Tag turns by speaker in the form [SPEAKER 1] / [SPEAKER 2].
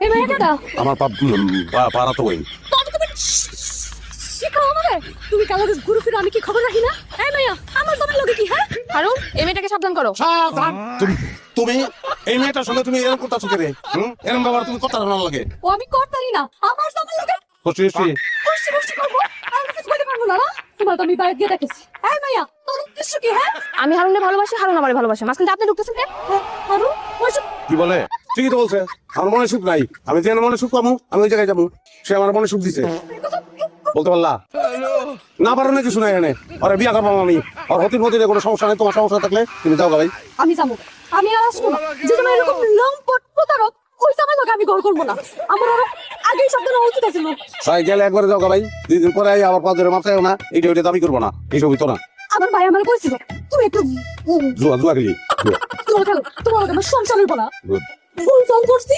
[SPEAKER 1] এই মেয়েটা
[SPEAKER 2] আমার পাড়া তো ওই
[SPEAKER 1] শিখাও আমারে। তুমি কালো ঘুরে ফিরে আমি কি খবর রাখি না? এই মেয়া আমার তোমার লগে কি? হ্যাঁ হারুন, এই মেয়েটাকে সাবধান করো।
[SPEAKER 2] সাবধান। তুমি এই মেয়েটার সঙ্গে তুমি এরকম করতেছো কে রে? এরকম ব্যাপার তুমি কথা না লাগে।
[SPEAKER 1] ও আমি করতারি না, আমার তোমার লগে
[SPEAKER 2] খুশি
[SPEAKER 1] খুশি করবো। আমি কিছু বলতে পারবো না। তোমার তো আমি বাইরে গিয়ে দেখেছি। এই মেয়া তোর উদ্দেশ্য কি? হ্যাঁ
[SPEAKER 3] আমি হারুনকে ভালোবাসি, হারুন আমারে ভালোবাসে, মাঝখানে আপনি ঢুকতেছেন কেন?
[SPEAKER 1] হারুন ওইসব
[SPEAKER 2] কি বলে? ঠিকই তো বলছে। আমার মনে সুখ নাই, আমি যেন মনে সুখ পাবো আমি ওই জায়গায় যাবো। সে আমার মনে সুখ দিছে, বলতে পারলা না পারো না কিছু নাই এনে। আরে বিয়া করবো আমি, আর হতির হতির কোনো সমস্যা নেই। তোমার সমস্যা থাকলে তুমি যাও ভাই।
[SPEAKER 1] আমি যাবো, আমি আর আসবো না। যে তোমার এরকম লম্পট প্রতারক ওই সময় লোক আমি গড় করবো না। আমার আরো আগেই শব্দ নেওয়া উচিত ছিল।
[SPEAKER 2] তাই গেলে একবারে যাও ভাই, 2 দিন পরে আবার 5 দিনের মাথায় না এইটা ওইটা দাবি করবো না, এইসব হইতো না।
[SPEAKER 1] আমার ভাই আমার কইছিল তুমি একটু
[SPEAKER 2] জুয়া খেলি
[SPEAKER 1] তোমার সংসারের বলা
[SPEAKER 2] Good.
[SPEAKER 1] ভুল করছি।